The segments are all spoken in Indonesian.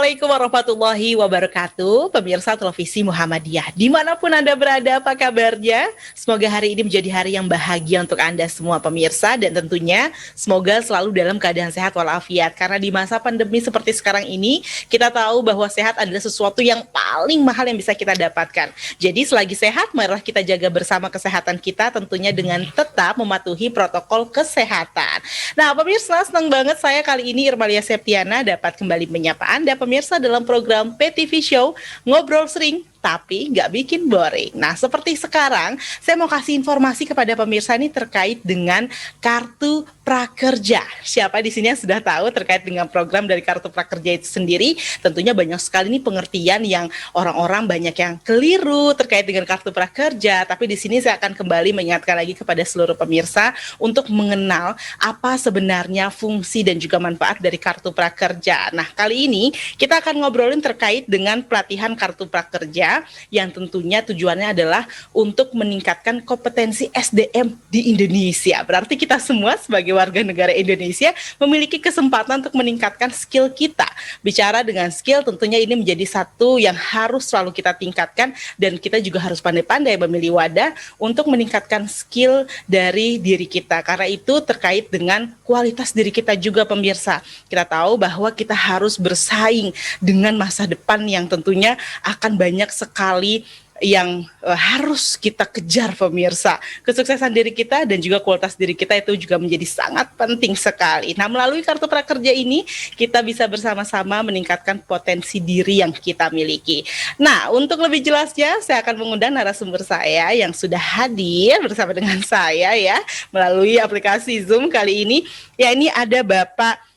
Assalamualaikum warahmatullahi wabarakatuh, pemirsa televisi Muhammadiyah. Dimanapun Anda berada, apa kabarnya? Semoga hari ini menjadi hari yang bahagia untuk Anda semua pemirsa, dan tentunya semoga selalu dalam keadaan sehat walafiat. Karena di masa pandemi seperti sekarang ini, kita tahu bahwa sehat adalah sesuatu yang paling mahal yang bisa kita dapatkan. Jadi selagi sehat, marilah kita jaga bersama kesehatan kita, tentunya dengan tetap mematuhi protokol kesehatan. Nah pemirsa, senang banget saya kali ini Irmalia Septiana dapat kembali menyapa Anda pemirsa dalam program PTV Show Ngobrol Sering tapi nggak bikin boring. Nah, seperti sekarang, saya mau kasih informasi kepada pemirsa ini terkait dengan Kartu Prakerja. Siapa di sini yang sudah tahu terkait dengan program dari Kartu Prakerja itu sendiri? Tentunya banyak sekali nih pengertian yang orang-orang banyak yang keliru terkait dengan Kartu Prakerja. Tapi di sini saya akan kembali mengingatkan lagi kepada seluruh pemirsa untuk mengenal apa sebenarnya fungsi dan juga manfaat dari Kartu Prakerja. Nah, kali ini kita akan ngobrolin terkait dengan pelatihan Kartu Prakerja yang tentunya tujuannya adalah untuk meningkatkan kompetensi SDM di Indonesia. Berarti kita semua sebagai warga negara Indonesia memiliki kesempatan untuk meningkatkan skill kita. Bicara dengan skill tentunya ini menjadi satu yang harus selalu kita tingkatkan, dan kita juga harus pandai-pandai memilih wadah untuk meningkatkan skill dari diri kita. Karena itu terkait dengan kualitas diri kita juga pemirsa. Kita tahu bahwa kita harus bersaing dengan masa depan yang tentunya akan banyak sekali yang harus kita kejar pemirsa. Kesuksesan diri kita dan juga kualitas diri kita itu juga menjadi sangat penting sekali. Nah, melalui Kartu Prakerja ini kita bisa bersama-sama meningkatkan potensi diri yang kita miliki. Nah, untuk lebih jelasnya saya akan mengundang narasumber saya yang sudah hadir bersama dengan saya ya melalui aplikasi Zoom kali ini. Ya, ini ada Bapak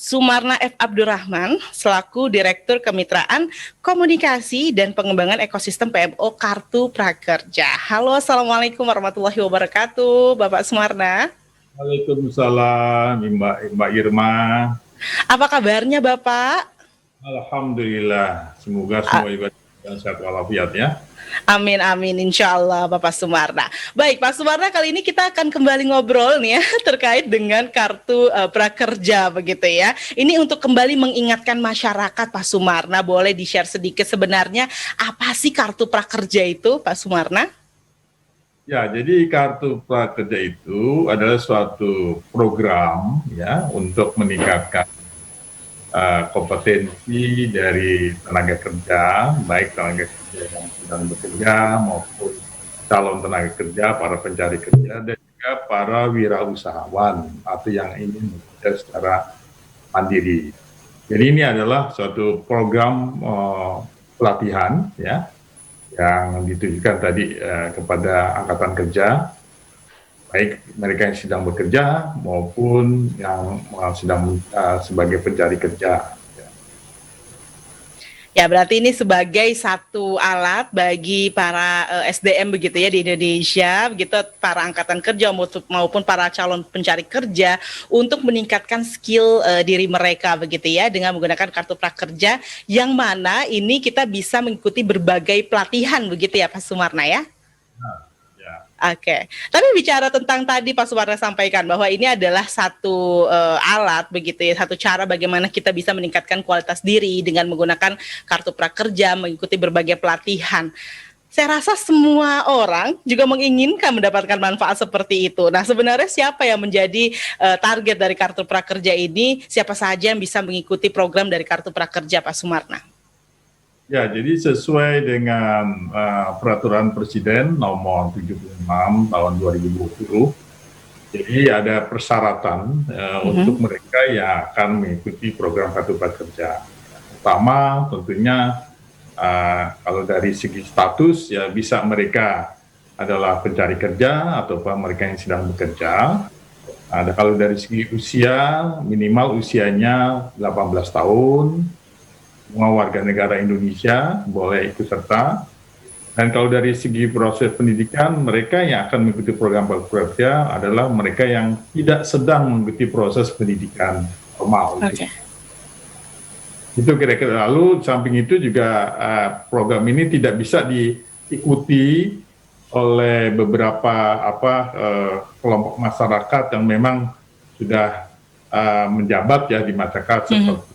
Sumarna F. Abdurrahman selaku Direktur Kemitraan Komunikasi dan Pengembangan Ekosistem PMO Kartu Prakerja. Halo, Assalamualaikum warahmatullahi wabarakatuh, Bapak Sumarna. Waalaikumsalam, Mbak Irma. Apa kabarnya, Bapak? Alhamdulillah, semoga semua juga sehat walafiat ya. Amin, amin, insya Allah Bapak Sumarna. Baik Pak Sumarna, kali ini kita akan kembali ngobrol nih ya terkait dengan Kartu Prakerja begitu ya. Ini untuk kembali mengingatkan masyarakat Pak Sumarna, boleh di-share sedikit sebenarnya apa sih Kartu Prakerja itu Pak Sumarna? Ya, jadi Kartu Prakerja itu adalah suatu program ya untuk meningkatkan kompetensi dari tenaga kerja, baik tenaga kerja yang sedang bekerja maupun calon tenaga kerja, para pencari kerja, dan juga para wirausahawan atau yang ingin bekerja secara mandiri. Jadi ini adalah suatu program pelatihan ya yang ditujukan tadi kepada angkatan kerja, baik mereka yang sedang bekerja maupun yang sedang sebagai pencari kerja. Ya, berarti ini sebagai satu alat bagi para SDM begitu ya di Indonesia, begitu para angkatan kerja maupun para calon pencari kerja untuk meningkatkan skill diri mereka begitu ya dengan menggunakan Kartu Prakerja, yang mana ini kita bisa mengikuti berbagai pelatihan begitu ya Pak Sumarna ya. Oke, tapi bicara tentang tadi Pak Sumarna sampaikan bahwa ini adalah satu alat begitu ya, satu cara bagaimana kita bisa meningkatkan kualitas diri dengan menggunakan Kartu Prakerja, mengikuti berbagai pelatihan. Saya rasa semua orang juga menginginkan mendapatkan manfaat seperti itu. Nah, sebenarnya siapa yang menjadi target dari Kartu Prakerja ini? Siapa saja yang bisa mengikuti program dari Kartu Prakerja, Pak Sumarna? Ya, jadi sesuai dengan Peraturan Presiden nomor 76 tahun 2020, jadi ada persyaratan untuk mereka yang akan mengikuti program Kartu Prakerja. Pertama, tentunya kalau dari segi status ya bisa mereka adalah pencari kerja atau mereka yang sedang bekerja. Kalau dari segi usia, minimal usianya 18 tahun. Semua warga negara Indonesia boleh ikut serta. Dan kalau dari segi proses pendidikan, mereka yang akan mengikuti program prakerja adalah mereka yang tidak sedang mengikuti proses pendidikan formal. Oke. Itu kira-kira. Lalu samping itu juga program ini tidak bisa diikuti oleh beberapa kelompok masyarakat yang memang sudah menjabat ya di masyarakat seperti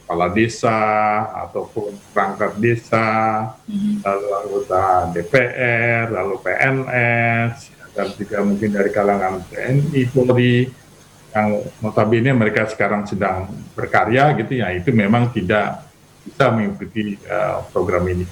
kepala desa ataupun perangkat desa, lalu anggota DPR, lalu PNS, dan juga mungkin dari kalangan TNI, Polri, yang notabene mereka sekarang sedang berkarya gitu ya, itu memang tidak bisa mengikuti program ini.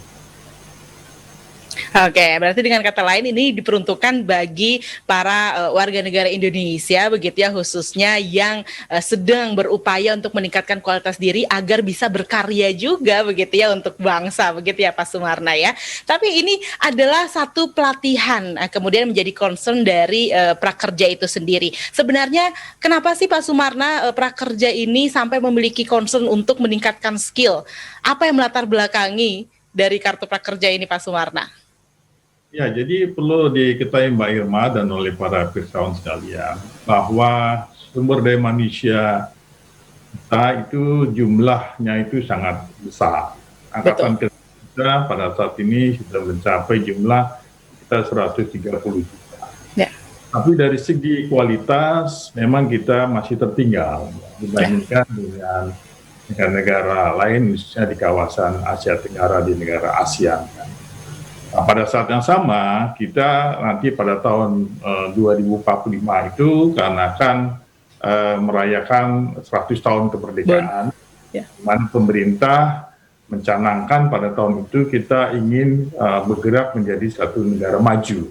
Oke, berarti dengan kata lain ini diperuntukkan bagi para warga negara Indonesia begitu ya, khususnya yang sedang berupaya untuk meningkatkan kualitas diri agar bisa berkarya juga begitu ya untuk bangsa begitu ya Pak Sumarna ya. Tapi ini adalah satu pelatihan kemudian menjadi concern dari prakerja itu sendiri. Sebenarnya kenapa sih Pak Sumarna prakerja ini sampai memiliki concern untuk meningkatkan skill? Apa yang melatar belakangi dari kartu prakerja ini Pak Sumarna? Ya, jadi perlu diketahui Mbak Irma dan oleh para pirsawan sekalian bahwa sumber daya manusia kita itu jumlahnya itu sangat besar. Angkatan kita pada saat ini sudah mencapai jumlah kita 130 juta. Ya. Tapi dari segi kualitas memang kita masih tertinggal dibandingkan dengan negara-negara lain, khususnya di kawasan Asia Tenggara, di negara ASEAN. Nah, pada saat yang sama, kita nanti pada tahun 2045 itu karena akan merayakan 100 tahun kemerdekaan, di mana pemerintah mencanangkan pada tahun itu kita ingin bergerak menjadi satu negara maju.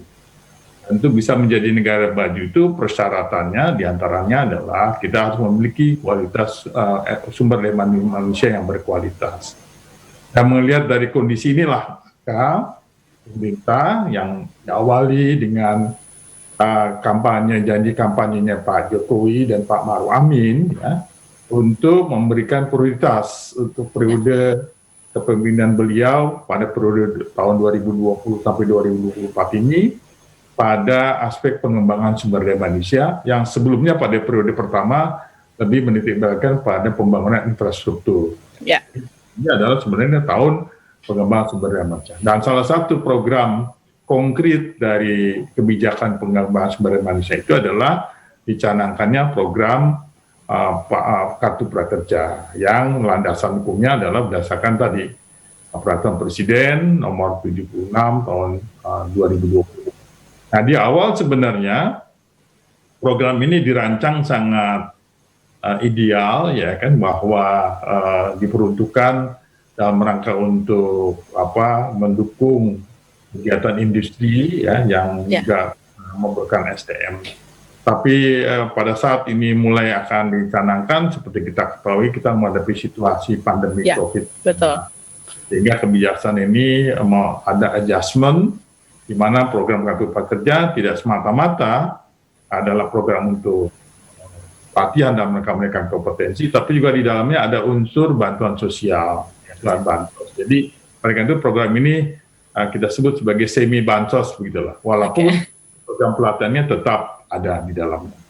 Tentu bisa menjadi negara maju itu persyaratannya diantaranya adalah kita harus memiliki kualitas sumber daya manusia yang berkualitas. Dan melihat dari kondisi inilah, pemerintah yang diawali dengan janji kampanyenya Pak Jokowi dan Pak Maruf Amin ya, untuk memberikan prioritas untuk periode kepemimpinan beliau pada periode tahun 2020 sampai 2024 ini pada aspek pengembangan sumber daya manusia yang sebelumnya pada periode pertama lebih menitikberatkan pada pembangunan infrastruktur. Ya. Ini adalah sebenarnya tahun pengembangan sumber daya manusia. Dan salah satu program konkret dari kebijakan pengembangan sumber daya manusia itu adalah dicanangkannya program Kartu Prakerja yang landasan hukumnya adalah berdasarkan tadi Peraturan Presiden nomor 76 tahun 2020. Nah, di awal sebenarnya program ini dirancang sangat ideal ya kan, bahwa diperuntukkan dalam rangka untuk mendukung kegiatan industri ya yang juga memerlukan SDM. Tapi pada saat ini mulai akan dicanangkan, seperti kita ketahui kita menghadapi situasi pandemi COVID. Betul. Sehingga kebijakan ini ada adjustment di mana program Kartu Prakerja tidak semata-mata adalah program untuk pelatihan dalam rangka meningkatkan kompetensi, tapi juga di dalamnya ada unsur bantuan sosial. Bansos. Jadi mereka itu program ini kita sebut sebagai semi bansos begitulah. Walaupun program pelatihannya tetap ada di dalamnya.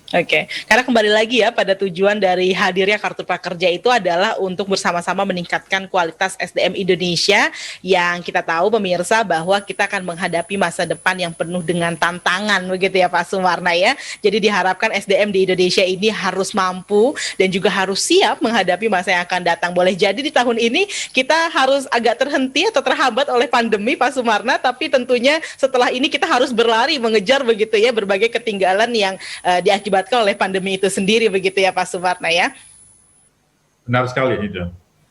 Oke, karena kembali lagi ya pada tujuan dari hadirnya Kartu Prakerja itu adalah untuk bersama-sama meningkatkan kualitas SDM Indonesia yang kita tahu pemirsa bahwa kita akan menghadapi masa depan yang penuh dengan tantangan begitu ya Pak Sumarna ya. Jadi diharapkan SDM di Indonesia ini harus mampu dan juga harus siap menghadapi masa yang akan datang. Boleh jadi di tahun ini kita harus agak terhenti atau terhambat oleh pandemi Pak Sumarna, tapi tentunya setelah ini kita harus berlari mengejar begitu ya berbagai ketinggalan yang diakibatkan oleh pandemi itu sendiri begitu ya Pak Sumarna ya. Benar sekali itu.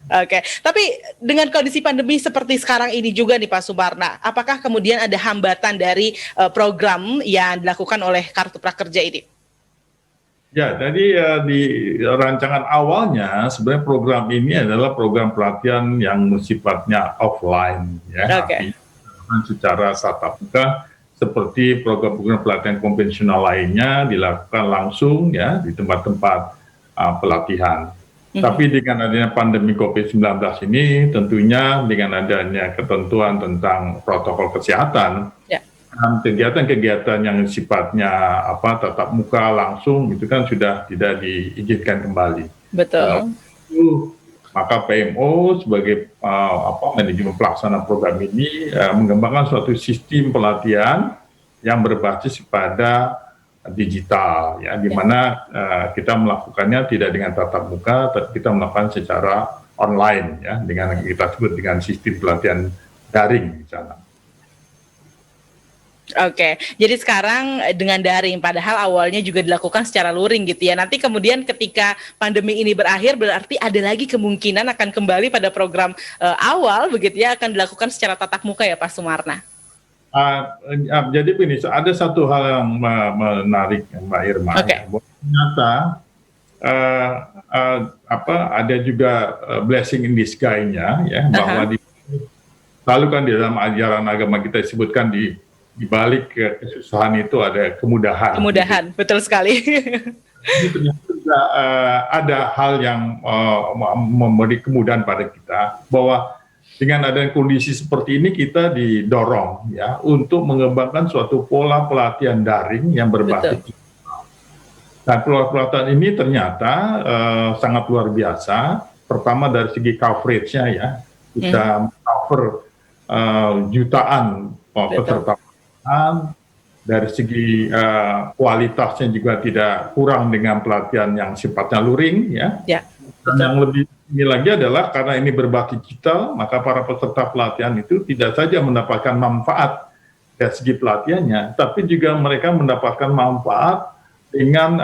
Oke, tapi dengan kondisi pandemi seperti sekarang ini juga nih Pak Sumarna, apakah kemudian ada hambatan dari program yang dilakukan oleh Kartu Prakerja ini? Ya, jadi di rancangan awalnya sebenarnya program ini adalah program pelatihan yang sifatnya offline ya, secara tatap muka. Seperti program-program pelatihan konvensional lainnya dilakukan langsung ya di tempat-tempat pelatihan. Tapi dengan adanya pandemi COVID-19 ini tentunya dengan adanya ketentuan tentang protokol kesehatan dan kegiatan-kegiatan yang sifatnya tatap muka langsung itu kan sudah tidak diizinkan kembali. Betul. Maka PMO sebagai manajemen pelaksana program ini mengembangkan suatu sistem pelatihan yang berbasis pada digital, ya, di mana kita melakukannya tidak dengan tatap muka, tapi kita melakukan secara online, ya, dengan yang kita sebut dengan sistem pelatihan daring di sana. Oke, jadi sekarang dengan daring, padahal awalnya juga dilakukan secara luring gitu ya. Nanti kemudian ketika pandemi ini berakhir, berarti ada lagi kemungkinan akan kembali pada program awal begitu ya, akan dilakukan secara tatap muka ya Pak Sumarna? Jadi begini, ada satu hal yang menarik Mbak Irma, ya, bahwa ternyata ada juga blessing in disguise-nya, ya, bahwa lalu kan di dalam ajaran agama kita disebutkan di balik kesusahan itu ada kemudahan. Kemudahan, gitu. Betul sekali. Ini ternyata juga ada hal yang memberi kemudahan pada kita, bahwa dengan adanya kondisi seperti ini kita didorong, ya, untuk mengembangkan suatu pola pelatihan daring yang berbasis digital. Dan pola pelatihan ini ternyata sangat luar biasa. Pertama dari segi coverage-nya, ya, kita cover jutaan peserta. Dari segi kualitasnya juga tidak kurang dengan pelatihan yang sifatnya luring, ya. Dan yang lebih ini lagi adalah karena ini berbasis digital, maka para peserta pelatihan itu tidak saja mendapatkan manfaat dari segi pelatihannya, tapi juga mereka mendapatkan manfaat dengan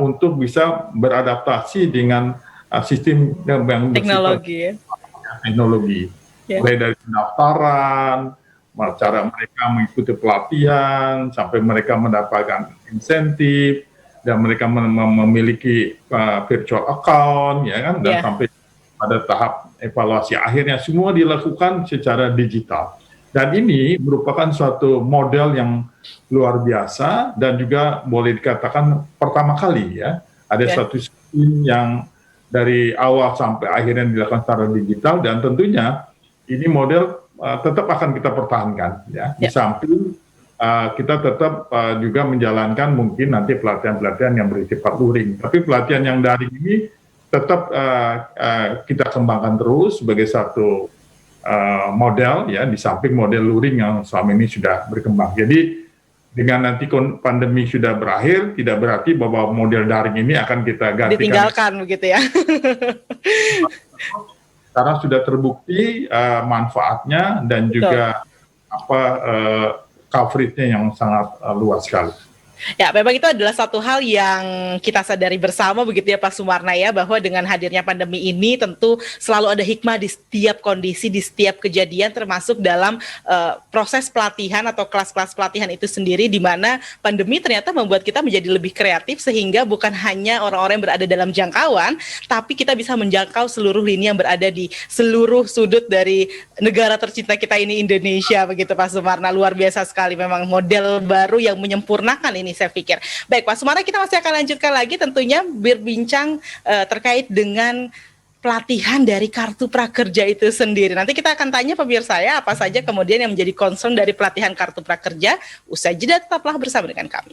untuk bisa beradaptasi dengan sistem yang teknologi, mulai dari pendaftaran, cara mereka mengikuti pelatihan, sampai mereka mendapatkan insentif, dan mereka memiliki virtual account, ya kan, dan sampai pada tahap evaluasi akhirnya semua dilakukan secara digital. Dan ini merupakan suatu model yang luar biasa dan juga boleh dikatakan pertama kali, ya, ada satu sistem yang dari awal sampai akhirnya dilakukan secara digital, dan tentunya ini model tetap akan kita pertahankan, ya. Di samping kita tetap juga menjalankan mungkin nanti pelatihan-pelatihan yang bersifat luring, tapi pelatihan yang daring ini tetap kita kembangkan terus sebagai satu model, ya, di samping model luring yang selama ini sudah berkembang. Jadi dengan nanti pandemi sudah berakhir, tidak berarti bahwa model daring ini akan kita gantikan. Ditinggalkan begitu ya. Karena sudah terbukti manfaatnya dan juga coverage-nya yang sangat luas sekali. Ya, memang itu adalah satu hal yang kita sadari bersama begitu ya Pak Sumarna, ya, bahwa dengan hadirnya pandemi ini tentu selalu ada hikmah di setiap kondisi, di setiap kejadian, termasuk dalam proses pelatihan atau kelas-kelas pelatihan itu sendiri, di mana pandemi ternyata membuat kita menjadi lebih kreatif sehingga bukan hanya orang-orang yang berada dalam jangkauan, tapi kita bisa menjangkau seluruh lini yang berada di seluruh sudut dari negara tercinta kita ini, Indonesia, begitu Pak Sumarna. Luar biasa sekali, memang model baru yang menyempurnakan ini, saya pikir. Baik Pak Sumarna, kita masih akan lanjutkan lagi tentunya berbincang terkait dengan pelatihan dari Kartu Prakerja itu sendiri. Nanti kita akan tanya pemirsa, ya, apa saja kemudian yang menjadi concern dari pelatihan Kartu Prakerja. Usai jeda, tetaplah bersama dengan kami.